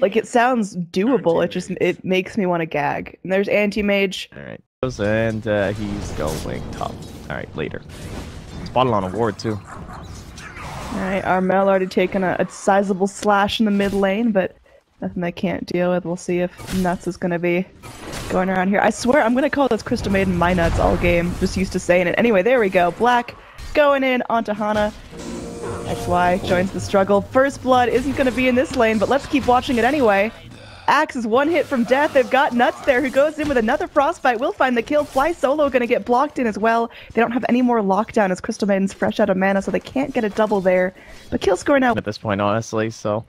Like, it sounds doable. It makes me want to gag. And there's Anti-Mage. All right. And he's going top. All right, later. Spotted on a ward, too. Alright, Armel already taken a sizable slash in the mid lane, but nothing they can't deal with. We'll see if Nuts is going to be going around here. I swear, I'm going to call this Crystal Maiden my Nuts all game. Just used to saying it. Anyway, there we go. Black going in onto Hana. XY joins the struggle. First Blood isn't going to be in this lane, but let's keep watching it anyway. Axe is one hit from death. They've got Nuts there who goes in with another Frostbite. Will find the kill. Fly Solo going to get blocked in as well. They don't have any more lockdown as Crystal Maiden's fresh out of mana, so they can't get a double there. But kill score now at this point, honestly, so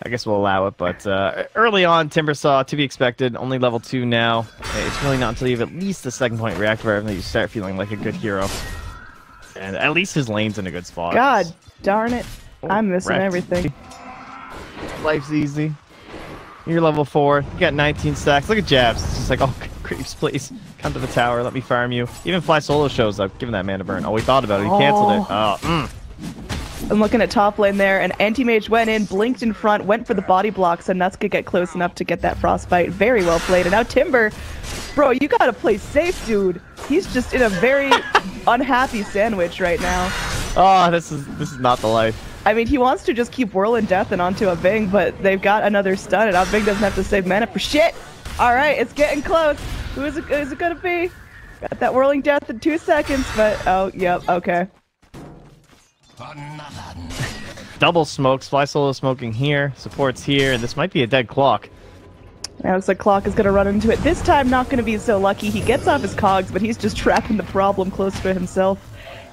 I guess we'll allow it. But early on, Timbersaw, to be expected, only level 2 now. It's really not until you have at least the second point reactivator that you start feeling like a good hero. And at least his lane's in a good spot. God darn it. I'm missing everything. Life's easy. You're level 4. You got 19 stacks. Look at Jabs. It's just like, oh, creeps, please. Come to the tower. Let me farm you. Even Fly Solo shows up, giving that mana burn. Oh, we thought about it. He canceled it. Oh, I'm looking at top lane there, and Anti-Mage went in, blinked in front, went for the body block, so Nuts could get close enough to get that Frostbite. Very well played. And now Timber, bro, you gotta play safe, dude. He's just in a very unhappy sandwich right now. Oh, this is not the life. I mean, he wants to just keep whirling death and onto a Bing, but they've got another stun, and Bing doesn't have to save mana for shit. All right, it's getting close. Who is it gonna be? Got that whirling death in 2 seconds, but oh, yep, okay. Double smokes. Fly Solo smoking here, supports here, and this might be a dead clock. Now looks like Clock is gonna run into it. This time, not gonna be so lucky. He gets off his cogs, but he's just trapping the problem closer to himself.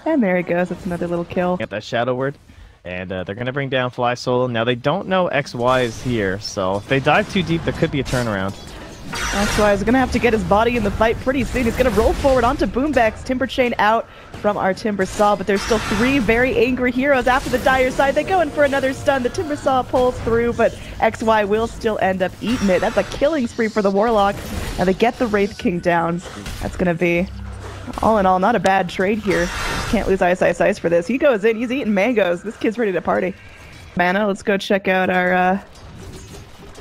And there he goes. That's another little kill. Get that Shadow Word. And they're going to bring down Fly Solo. Now, they don't know XY is here, so if they dive too deep, there could be a turnaround. XY is going to have to get his body in the fight pretty soon. He's going to roll forward onto Boombex. Timber Chain out from our Timbersaw, but there's still 3 very angry heroes after the Dire side. They go in for another stun. The Timbersaw pulls through, but XY will still end up eating it. That's a killing spree for the Warlock. Now they get the Wraith King down. That's going to be, all in all, not a bad trade here. Just can't lose Ice for this. He goes in, he's eating mangoes. This kid's ready to party. Mana, let's go check out our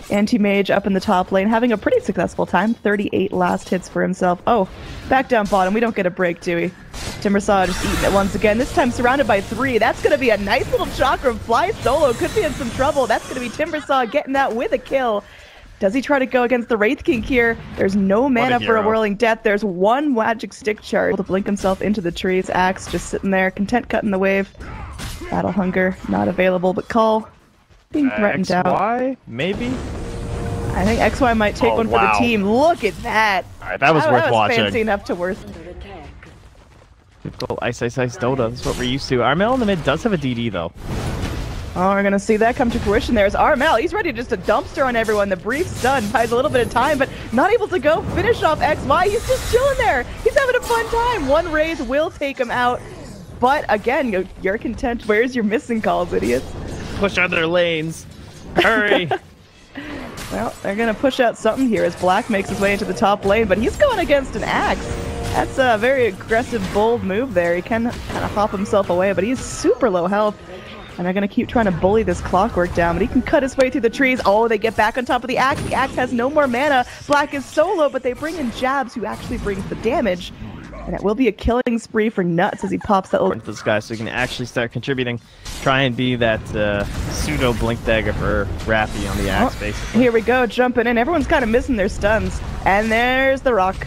Anti-Mage up in the top lane, having a pretty successful time. 38 last hits for himself. Oh, back down bottom. We don't get a break, do we? Timbersaw just eating it once again. This time surrounded by 3. That's going to be a nice little chakra. Fly Solo could be in some trouble. That's going to be Timbersaw getting that with a kill. Does he try to go against the Wraith King here? There's no mana for a Whirling Death. There's 1 magic stick charge. Able to blink himself into the trees. Axe just sitting there, content cutting the wave. Battle Hunger not available, but Call being threatened out. XY, maybe? I think XY might take one for the team. Look at that. All right, that was worth watching. Fancy enough to worth. Typical Ice Dota. That's what we're used to. Armel in the mid does have a DD though. Oh, we're gonna see that come to fruition. There's Armel. He's ready just to dumpster on everyone. The brief stun buys a little bit of time, but not able to go finish off XY. He's just chilling there. He's having a fun time. 1 raise will take him out. But again, you're content. Where's your missing calls, idiots? Push other lanes. Hurry. Well, they're gonna push out something here as Black makes his way into the top lane, but he's going against an Axe. That's a very aggressive, bold move there. He can kind of hop himself away, but he's super low health. And they're going to keep trying to bully this Clockwork down, but he can cut his way through the trees. Oh, they get back on top of the Axe. The Axe has no more mana. Black is solo, but they bring in Jabs, who actually brings the damage. And it will be a killing spree for Nuts as he pops that little... This guy, so he can actually start contributing. Try and be that pseudo blink dagger for Rappy on the Axe, basically. Here we go, jumping in. Everyone's kind of missing their stuns. And there's the Rock.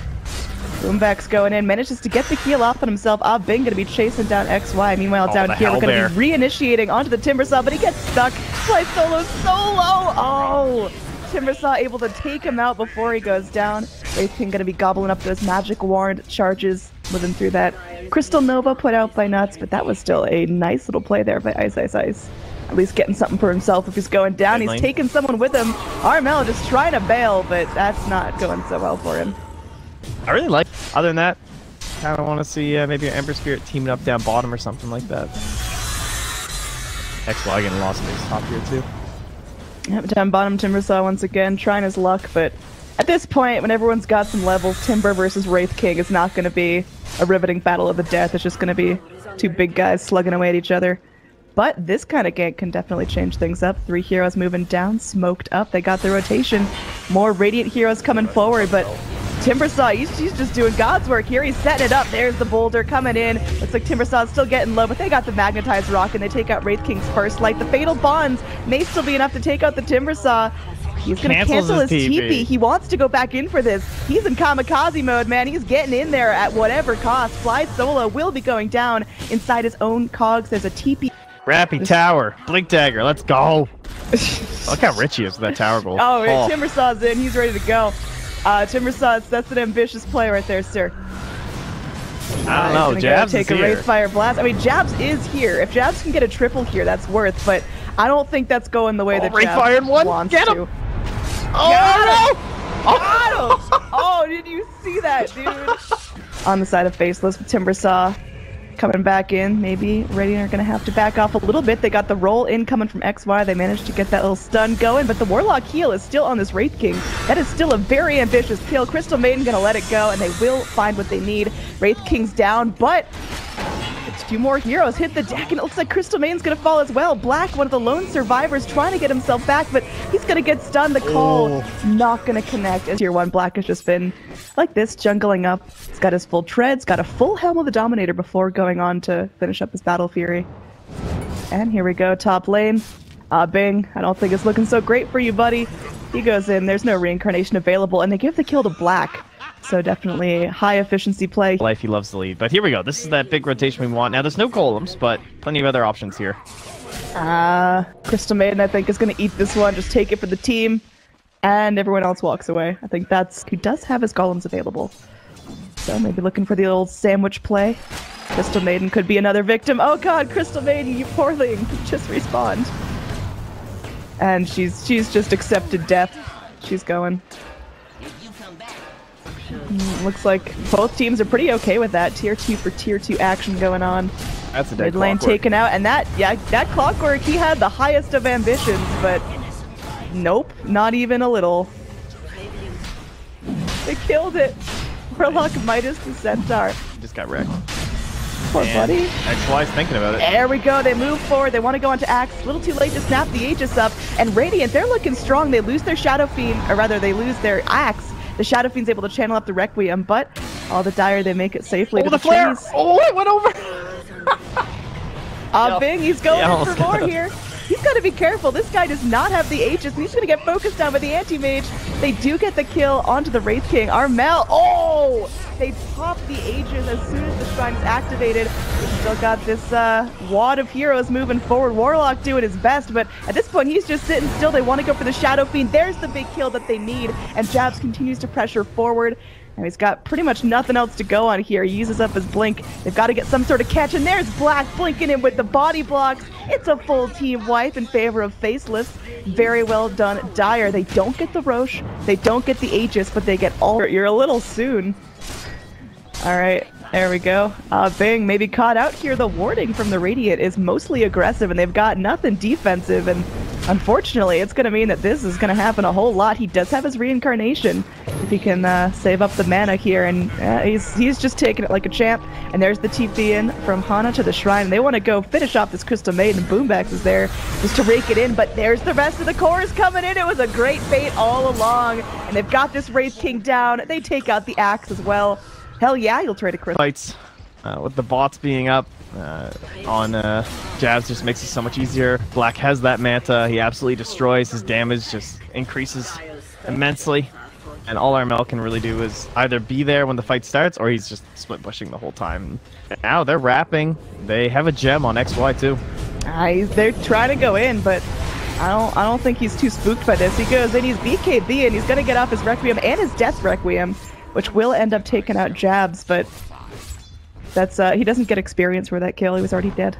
Boombex going in, manages to get the heal off on himself. Bing gonna be chasing down XY. Meanwhile, down here, we're gonna be reinitiating onto the Timbersaw, but he gets stuck. Fly Solo solo! Oh! Timbersaw able to take him out before he goes down. Wraith King gonna be gobbling up those magic wand charges, living through that. Crystal Nova put out by Nuts, but that was still a nice little play there by Ice. At least getting something for himself if he's going down. He's taking someone with him. Armel just trying to bail, but that's not going so well for him. I really like, other than that, kind of want to see maybe an Ember Spirit teaming up down bottom or something like that. XY getting lost in his top here too. Yep, down bottom, Timbersaw once again trying his luck, but at this point, when everyone's got some levels, Timber versus Wraith King is not going to be a riveting battle of the death. It's just going to be 2 big guys slugging away at each other. But this kind of gank can definitely change things up. 3 heroes moving down, smoked up. They got the rotation. More Radiant heroes coming forward, but Timbersaw, he's just doing God's work here. He's setting it up. There's the boulder coming in. Looks like Timbersaw's still getting low, but they got the Magnetized Rock, and they take out Wraith King's first light. The Fatal Bonds may still be enough to take out the Timbersaw. He's going to cancel his TP. He wants to go back in for this. He's in kamikaze mode, man. He's getting in there at whatever cost. Fly Solo will be going down inside his own cogs. There's a TP. Rappy Tower. Blink Dagger. Let's go. Look how rich he is with that tower goal. Oh, Timbersaw's in. He's ready to go. Timbersaw, that's an ambitious play right there, sir. I don't know. Jabs take a Wraith Fire Blast. I mean, Jabs is here. If Jabs can get a triple here, that's worth. But I don't think that's going the way that Jabs wants get him. to. Oh, no! Got him! Oh, did you see that, dude? On the side of Faceless with Timbersaw coming back in. Maybe Radiant are going to have to back off a little bit. They got the roll in coming from XY. They managed to get that little stun going, but the Warlock heal is still on this Wraith King. That is still a very ambitious kill. Crystal Maiden going to let it go, and they will find what they need. Wraith King's down, but it's 2 more heroes hit the deck, and it looks like Crystal Maiden's going to fall as well. Black, one of the lone survivors, trying to get himself back, but he's going to get stunned. The call not going to connect. As Tier 1, Black has just been like this, jungling up. He's got his full treads, got a full Helm of the Dominator before going on to finish up his Battle Fury. And here we go, top lane. Bing, I don't think it's looking so great for you, buddy. He goes in, there's no reincarnation available, and they give the kill to Black. So definitely high efficiency play. Life, he loves the lead. But here we go. This is that big rotation we want. Now there's no golems, but plenty of other options here. Crystal Maiden, I think, is going to eat this one. Just take it for the team. And everyone else walks away. I think that's who does have his golems available. So maybe looking for the old sandwich play. Crystal Maiden could be another victim. Oh god, Crystal Maiden, you poor thing. Just respawned. And she's just accepted death. She's going. Looks like both teams are pretty okay with that. Tier 2 for Tier 2 action going on. That's a dead Mid lane taken out, and that Clockwork, he had the highest of ambitions, but nope, not even a little. They killed it. Warlock Midas the Centaur. Just got wrecked. Poor buddy. XY's thinking about it. There we go. They move forward. They want to go onto Axe. A little too late to snap the Aegis up. And Radiant, they're looking strong. They lose their Shadow Fiend, or rather, they lose their Axe. The Shadow Fiend's able to channel up the Requiem, but all the Dire, they make it safely to the flare! chase. Oh, it went over! Bing, he's going for more here. He's got to be careful. This guy does not have the Aegis, and he's going to get focused on by the Anti-Mage. They do get the kill onto the Wraith King. Armel, oh! They pop the Aegis as soon as the Shrine is activated. We've still got this wad of heroes moving forward. Warlock doing his best, but at this point, he's just sitting still. They want to go for the Shadow Fiend. There's the big kill that they need, and Jabs continues to pressure forward. And he's got pretty much nothing else to go on here. He uses up his blink. They've got to get some sort of catch, and there's Black blinking in with the body blocks. It's a full team wipe in favor of Faceless. Very well done, Dire. They don't get the Roche, they don't get the Aegis, but they get all. You're a little soon. All right, there we go. Bing maybe caught out here. The warding from the Radiant is mostly aggressive, and they've got nothing defensive, and unfortunately, it's going to mean that this is going to happen a whole lot. He does have his reincarnation if he can save up the mana here, and he's just taking it like a champ. And there's the TP in from Hana to the Shrine, and they want to go finish off this Crystal Maiden. Boombax is there just to rake it in, but there's the rest of the cores coming in. It was a great bait all along, and they've got this Wraith King down. They take out the Axe as well. Hell yeah, you'll trade a Crystal. Fights with the bots being up on Jabs just makes it so much easier. Black has that Manta. He absolutely destroys. His damage just increases immensely. And all Armel can really do is either be there when the fight starts, or he's just split pushing the whole time. And now they're wrapping. They have a gem on XY too. They're trying to go in, but I don't think he's too spooked by this. He goes in, he's BKB, and he's gonna get off his Requiem and his Death Requiem, which will end up taking out Jabs, but that's he doesn't get experience for that kill. He was already dead.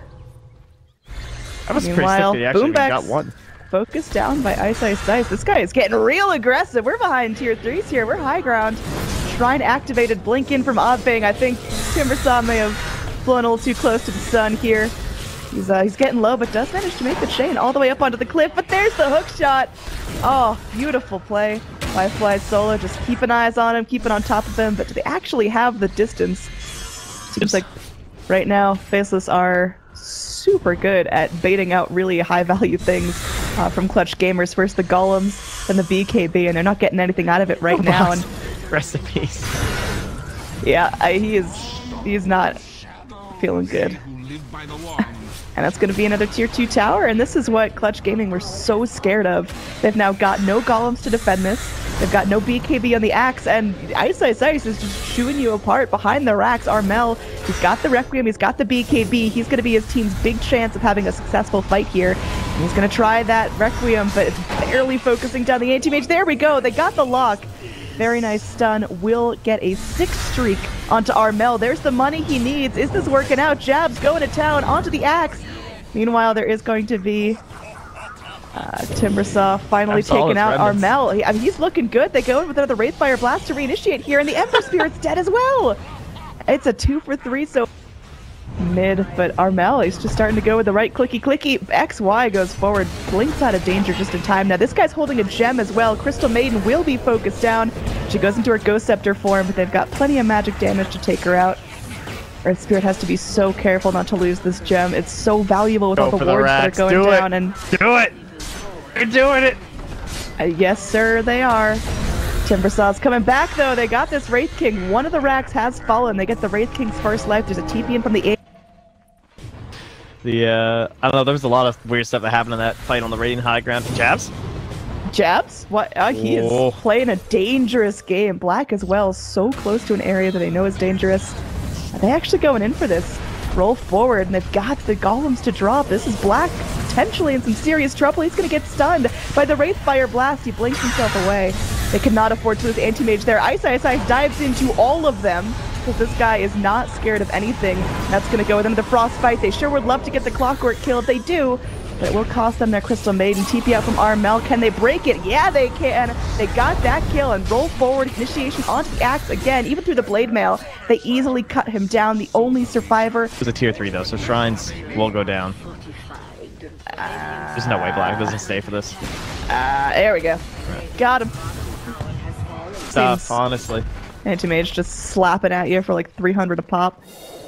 That was pretty sick. He actually got one. Focused down by Ice. This guy is getting real aggressive. We're behind tier 3s here. We're high ground. Shrine activated. Blink in from Oddbang. I think Timbersaw may have flown a little too close to the sun here. He's getting low, but does manage to make the chain all the way up onto the cliff. But there's the hook shot. Oh, beautiful play by Fly Solo. Just keeping eyes on him, keeping on top of him. But do they actually have the distance? Seems like right now Faceless are super good at baiting out really high-value things from Clutch Gamers. First the Golems, then the BKB, and they're not getting anything out of it right now. And rest in peace. Yeah, he's not feeling good. And that's going to be another tier 2 tower, and this is what Clutch Gaming were so scared of. They've now got no golems to defend this. They've got no BKB on the axe, and Ice is just chewing you apart behind the racks. Armel, he's got the Requiem, he's got the BKB. He's going to be his team's big chance of having a successful fight here. And he's going to try that Requiem, but it's barely focusing down the anti-mage. There we go, they got the lock. Very nice stun. Will get a 6 streak onto Armel. There's the money he needs. Is this working out? Jabs going to town onto the axe. Meanwhile, there is going to be Timbersaw finally taking out Armel. I mean, he's looking good. They go in with another Wraithfire Blast to reinitiate here, and the Ember Spirit's dead as well. It's a 2 for 3, so mid, but Armel, he's just starting to go with the right clicky. XY goes forward, blinks out of danger just in time. Now this guy's holding a gem as well. Crystal Maiden will be focused down. She goes into her Ghost Scepter form, but they've got plenty of magic damage to take her out. Earth Spirit has to be so careful not to lose this gem. It's so valuable with all the wards that are going down. And do it! You're doing it! Yes, sir, they are. Timbersaw's coming back, though. They got this Wraith King. One of the racks has fallen. They get the Wraith King's first life. There's a TP in from the A. I don't know, there was a lot of weird stuff that happened in that fight on the Radiant High Ground. Jabs? Jabs? What? He is playing a dangerous game. Black as well, so close to an area that they know is dangerous. Are they actually going in for this? Roll forward, and they've got the golems to drop. This is Black potentially in some serious trouble. He's going to get stunned by the Wraithfire Blast. He blinks himself away. They cannot afford to lose anti-mage there. Ice dives into all of them, because this guy is not scared of anything. That's going to go with them to the Frostbite. They sure would love to get the Clockwork kill if they do, but it will cost them their Crystal Maiden. TP out from Armel. Can they break it? Yeah, they can. They got that kill and roll forward. Initiation onto the axe again. Even through the blade mail, they easily cut him down. The only survivor. It was a tier 3 though, so Shrines will go down. There's no way Black doesn't stay for this. There we go. Right. Got him. Tough, honestly. Anti-Mage just slapping at you for like 300 a pop.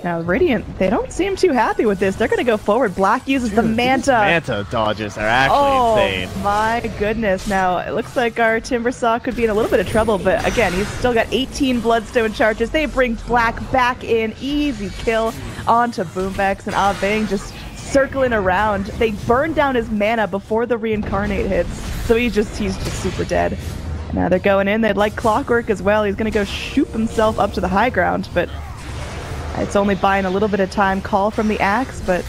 Now, Radiant, they don't seem too happy with this. They're going to go forward. Black uses the Manta. Manta dodges are actually insane. Oh, my goodness. Now, it looks like our Timbersaw could be in a little bit of trouble, but again, he's still got 18 Bloodstone charges. They bring Black back in. Easy kill onto Boombax, and Ah Bang just circling around. They burn down his mana before the Reincarnate hits, so he's just super dead. And now they're going in. They'd like Clockwork as well. He's going to go shoot himself up to the high ground, but it's only buying a little bit of time. Call from the axe, but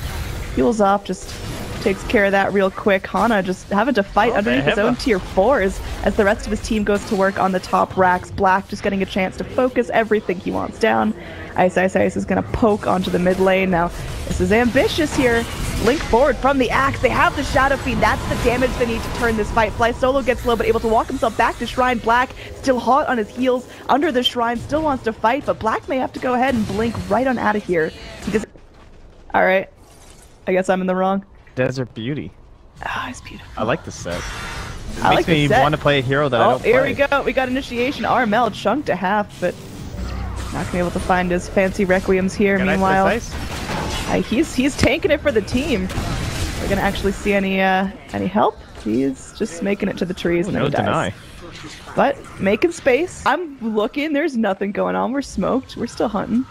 heals off, just takes care of that real quick. Hana just having to fight underneath his own tier 4s as the rest of his team goes to work on the top racks. Black just getting a chance to focus everything he wants down. Ice is going to poke onto the mid lane. Now, this is ambitious here. Link forward from the axe. They have the Shadow Fiend. That's the damage they need to turn this fight. Fly Solo gets low, but able to walk himself back to Shrine. Black still hot on his heels under the Shrine. Still wants to fight, but Black may have to go ahead and blink right on out of here. All right. I guess I'm in the wrong. Desert Beauty. Ah, it's beautiful. I like this set. It I makes me want to play a hero that I don't play. Here we go. We got Initiation. Armel chunked to half, but not going to be able to find his fancy Requiems here. Yeah, meanwhile, nice. He's tanking it for the team. We're going to actually see any help. He's just making it to the trees and then he dies. Deny. But making space. I'm looking. There's nothing going on. We're smoked. We're still hunting.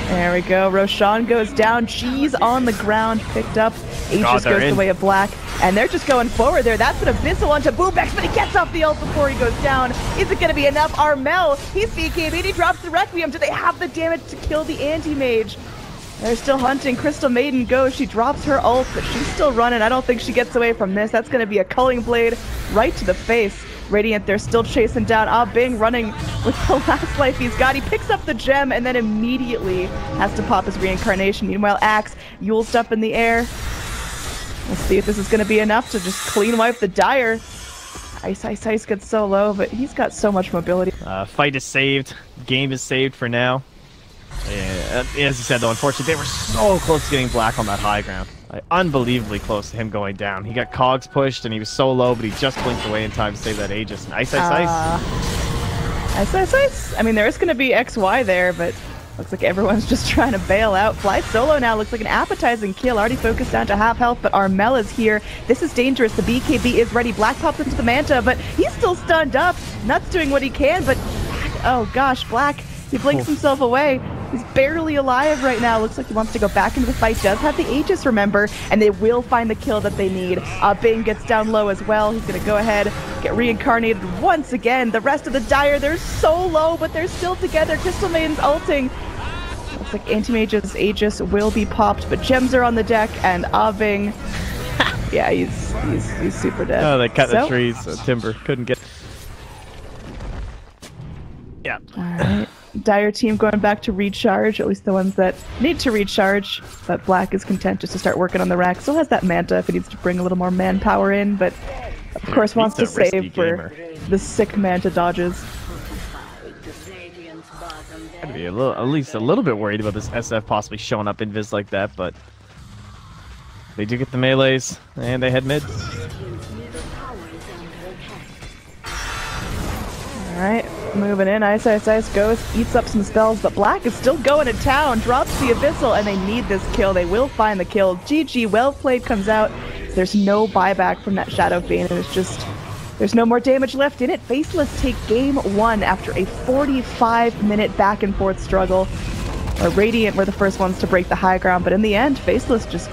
There we go. Roshan goes down. Cheese on the ground. Picked up. Aegis goes the way of Black. And they're just going forward there. That's an Abyssal onto Boombax, but he gets off the ult before he goes down. Is it going to be enough? Armel, he's BKB. He drops the Requiem. Do they have the damage to kill the Anti-Mage? They're still hunting. Crystal Maiden goes. She drops her ult, but she's still running. I don't think she gets away from this. That's going to be a Culling Blade right to the face. Radiant, they're still chasing down. Ah Bing running with the last life he's got. He picks up the gem and then immediately has to pop his reincarnation. Meanwhile, Axe, Yule's up in the air. Let's see if this is going to be enough to just clean wipe the Dire. Ice gets so low, but he's got so much mobility. Fight is saved. Game is saved for now. Yeah, as you said, though, unfortunately, they were so close to getting Black on that high ground. Like, unbelievably close to him going down. He got cogs pushed, and he was so low, but he just blinked away in time to save that Aegis. And Ice. I mean, there is going to be XY there, but Looks like everyone's just trying to bail out. Fly Solo now looks like an appetizing kill. Already focused down to half health, but Armel is here. This is dangerous. The BKB is ready. Black pops into the Manta, but he's still stunned up. Nuts doing what he can, but oh gosh, Black, he blinks himself away. He's barely alive right now. Looks like he wants to go back into the fight. Does have the Aegis, remember, and they will find the kill that they need. Bane gets down low as well. He's going to go ahead, get reincarnated once again. The rest of the Dire, they're so low, but they're still together. Crystal Maiden's ulting. Looks like Anti-Mage's Aegis will be popped, but gems are on the deck, and Aving, yeah, he's super dead. Oh, they cut the trees, so Timber couldn't get... Yeah. All right. Dire team going back to recharge, at least the ones that need to recharge, but Black is content just to start working on the rack. Still has that Manta if he needs to bring a little more manpower in, but of course wants to save for the sick Manta dodges. I'd be at least a little bit worried about this SF possibly showing up invis like that, but they do get the melees, and they head mid. Alright, moving in. Ice goes, eats up some spells, but Black is still going to town, drops the Abyssal, and they need this kill. They will find the kill. GG, well played comes out. There's no buyback from that Shadow Bane, and it's just... there's no more damage left in it. Faceless take game 1 after a 45-minute back-and-forth struggle. Radiant were the first ones to break the high ground, but in the end, Faceless just